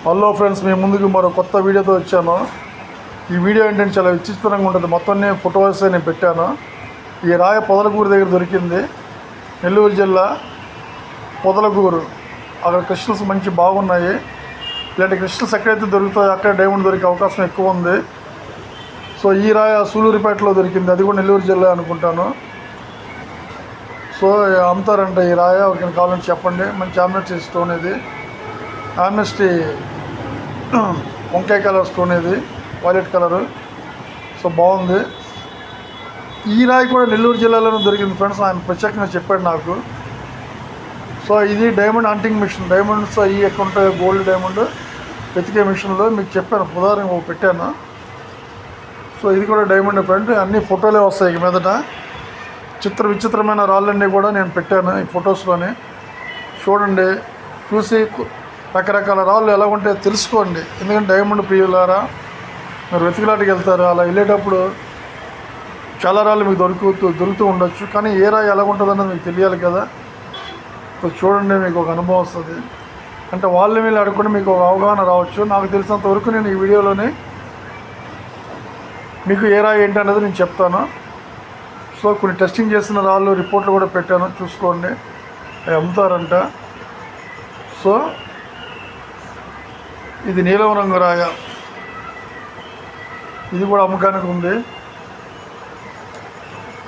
Hello friends, మీ ముందుకు మరో కొత్త వీడియోతో వచ్చాను. ఈ వీడియో ఏంటంటే చాలా విచిత్రంగా ఉంటుంది. మొత్తం నేను ఫొటోస్ నేను పెట్టాను. ఈ రాయ పొదలకూరు దగ్గర దొరికింది. నెల్లూరు జిల్లా పొదలకూరు. అక్కడ క్రిస్టల్స్ మంచి బాగున్నాయి. ఇలాంటి క్రిస్టల్స్ ఎక్కడైతే దొరుకుతాయో అక్కడ డైమండ్ దొరికే అవకాశం ఎక్కువ ఉంది. సో ఈ రాయ సూలూరుపేటలో దొరికింది. అది కూడా నెల్లూరు జిల్లా అనుకుంటాను. సో అమ్ముతారంట ఈ రాయ. ఎవరికైనా కావాలంటే చెప్పండి. మంచి ఆమ్నెస్టీ స్టోన్ ఇది. ఆమ్నెస్టీ వంకాయ కలర్ స్టోన్ ఇది, వైలెట్ కలరు. సో బాగుంది. ఈ రాయి కూడా నెల్లూరు జిల్లాలోనే దొరికింది ఫ్రెండ్స్. ఆయన ప్రత్యేకంగా చెప్పాడు నాకు. సో ఇది డైమండ్ హంటింగ్ మిషన్. డైమండ్స్ అవి ఎక్కడ ఉంటాయో గోల్డ్ డైమండ్ వెతికే మిషన్లో మీకు చెప్పాను, ఉదాహరణ పెట్టాను. సో ఇది కూడా డైమండ్ ఫ్రెండ్. అన్ని ఫోటోలే వస్తాయి ఇక మీదట. విచిత్రమైన రాళ్ళన్నీ కూడా నేను పెట్టాను ఈ ఫొటోస్లోనే. చూడండి, చూసి రకరకాల రాళ్ళు ఎలా ఉంటాయో తెలుసుకోండి. ఎందుకంటే డైమండ్ ప్రియులారా, మీరు వెతికిలాటికి వెళ్తారు. అలా వెళ్ళేటప్పుడు చాలా రాళ్ళు మీకు దొరుకుతూ ఉండొచ్చు. కానీ ఏ రాయి ఎలా ఉంటుందన్నది మీకు తెలియాలి కదా. సో చూడండి, మీకు ఒక అనుభవం వస్తుంది. అంటే వాళ్ళ మీద అడుగుని మీకు ఒక అవగాహన రావచ్చు. నాకు తెలిసినంత వరకు నేను ఈ వీడియోలోనే మీకు ఏ రాయి ఏంటి అనేది నేను చెప్తాను. సో కొన్ని టెస్టింగ్ చేసిన రాళ్ళు రిపోర్ట్లు కూడా పెట్టాను, చూసుకోండి. అవి అమ్ముతారంట. సో ఇది నీలం రంగు రాయ. ఇది కూడా అమ్మకానికి ఉంది.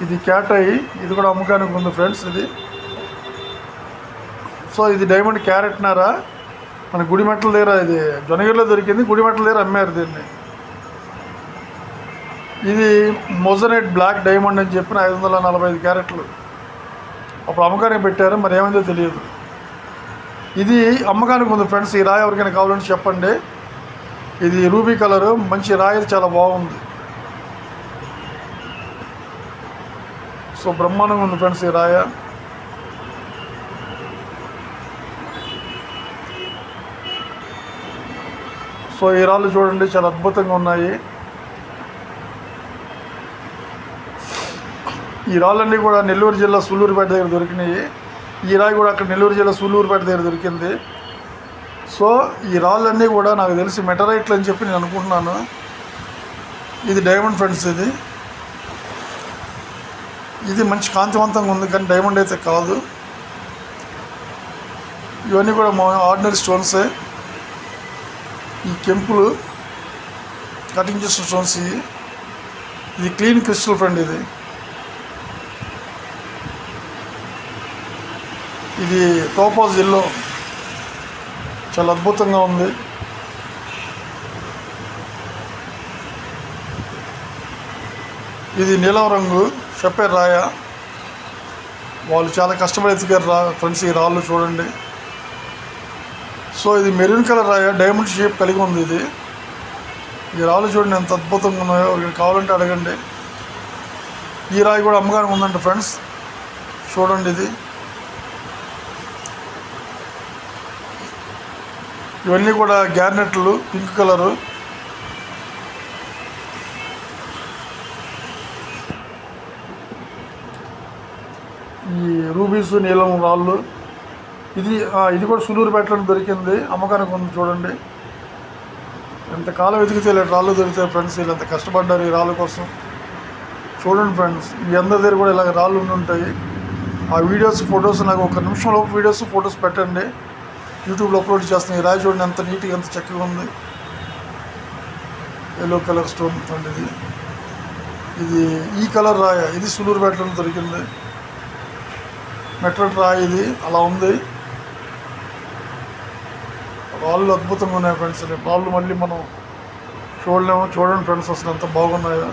ఇది క్యాటై. ఇది కూడా అమ్మకానికి ఉంది ఫ్రెండ్స్. ఇది సో ఇది డైమండ్ క్యారెట్నారా. మన గుడిమెట్ల దగ్గర, ఇది జొనగిరిలో దొరికింది. గుడిమెట్ల దగ్గర అమ్మారు దీన్ని. ఇది మొజనైట్ బ్లాక్ డైమండ్ అని చెప్పిన 545 క్యారెట్లు అప్పుడు అమ్మకానికి పెట్టారు. మరి ఏమైందో తెలియదు. ఇది అమ్మకానికి ఉంది ఫ్రెండ్స్. ఈ రాయి ఎవరికైనా కావాలంటే చెప్పండి. ఇది రూబీ కలరు, మంచి రాయి, చాలా బాగుంది. సో బ్రహ్మాండంగా ఉంది ఫ్రెండ్స్ ఈ రాయ. సో ఈ రాళ్ళు చూడండి, చాలా అద్భుతంగా ఉన్నాయి. ఈ రాళ్ళన్నీ కూడా నెల్లూరు జిల్లా సూలూరుపేట దగ్గర దొరికినాయి. ఈ రాయి కూడా అక్కడ నెల్లూరు జిల్లా సూలూరుపేట దగ్గర దొరికింది. సో ఈ రాళ్ళన్నీ కూడా నాకు తెలిసి మెటరైట్లు అని చెప్పి నేను అనుకుంటున్నాను. ఇది డైమండ్ ఫ్రెండ్స్. ఇది మంచి కాంతివంతంగా ఉంది, కానీ డైమండ్ అయితే కాదు. ఇవన్నీ కూడా ఆర్డినరీ స్టోన్సే. ఈ కెంపులు కటింగ్ చేసిన స్టోన్స్. ఇది క్లీన్ క్రిస్టల్ ఫ్రెండ్. ఇది టోపాజ్ ఎల్లో, చాలా అద్భుతంగా ఉంది. ఇది నీలం రంగు షెపేర్ రాయ. వాళ్ళు చాలా కష్టపడి ఎత్తికారు ఫ్రెండ్స్ ఈ రాళ్ళు చూడండి. సో ఇది మెరూన్ కలర్ రాయ, డైమండ్ షేప్ కలిగి ఉంది. ఇది ఈ రాళ్ళు చూడండి ఎంత అద్భుతంగా ఉన్నాయో. కావాలంటే అడగండి. ఈ రాయి కూడా అమ్మకానికి ఉందంట ఫ్రెండ్స్. చూడండి, ఇది ఇవన్నీ కూడా గ్యార్నెట్లు, పింక్ కలరు. ఈ రూబీస్, నీలం రాళ్ళు. ఇది కూడా సూలూరుపేటలో దొరికింది, అమ్మకానికి ఉంది. చూడండి, ఎంతకాలం వెతికితే ఇలా రాళ్ళు దొరుకుతాయి ఫ్రెండ్స్. వీళ్ళు ఎంత కష్టపడ్డారు ఈ రాళ్ళ కోసం. చూడండి ఫ్రెండ్స్, మీ అందరి దగ్గర కూడా ఇలాగ రాళ్ళు ఉండి ఉంటాయి. ఆ వీడియోస్, ఫొటోస్ నాకు ఒక నిమిషంలో వీడియోస్, ఫొటోస్ పెట్టండి. యూట్యూబ్లో అప్లోడ్ చేస్తున్నాయి. ఈ రాయి చూడండి ఎంత నీట్గా, ఎంత చక్కగా ఉంది. ఎల్లో కలర్ స్టోన్ అండి. ఇది ఈ కలర్ రాయ. ఇది సూలూరుపేటలో దొరికింది. మెట్రల్ రాయి. ఇది అలా ఉంది. రాళ్ళు అద్భుతంగా ఉన్నాయి ఫ్రెండ్స్. రాళ్ళు మళ్ళీ మనం చూడలేము. చూడండి ఫ్రెండ్స్, అసలు ఎంత బాగున్నాయో.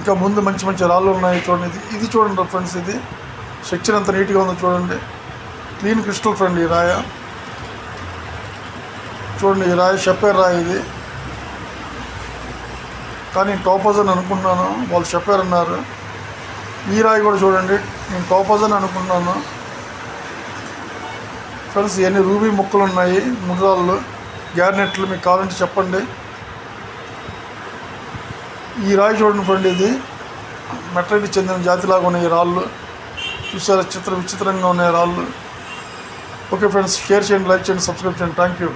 ఇంకా ముందు మంచి మంచి రాళ్ళు ఉన్నాయి. చూడండి, ఇది చూడండి ఫ్రెండ్స్. ఇది స్ట్రక్చర్ ఎంత నీట్గా ఉందో చూడండి. క్లీన్ క్రిస్టల్ ఫ్రెండ్ ఈ రాయ. చూడండి, ఈ రాయి షెపేర్ రాయి. ఇది కానీ టోపాజ్ అని అనుకుంటున్నాను, వాళ్ళు షెపేర్ అన్నారు. ఈ రాయి కూడా చూడండి, నేను టోపాజ్ అని అనుకుంటున్నాను ఫ్రెండ్స్. ఇవన్నీ రూబీ ముక్కలు ఉన్నాయి, ముద్రాళ్ళు, గ్యార్నెట్లు. మీకు కావాలంటే చెప్పండి. ఈ రాయి చూడండి ఫ్రెండ్. ఇది మెట్రైట్కి చెందిన జాతిలాగా ఉన్నాయి ఈ రాళ్ళు. చూసారా, విచిత్రంగా ఉన్నాయి రాళ్ళు. ఓకే ఫ్రెండ్స్, షేర్ చేయండి, లైక్ చేయండి, సబ్స్క్రైబ్ చేయండి. Thank you.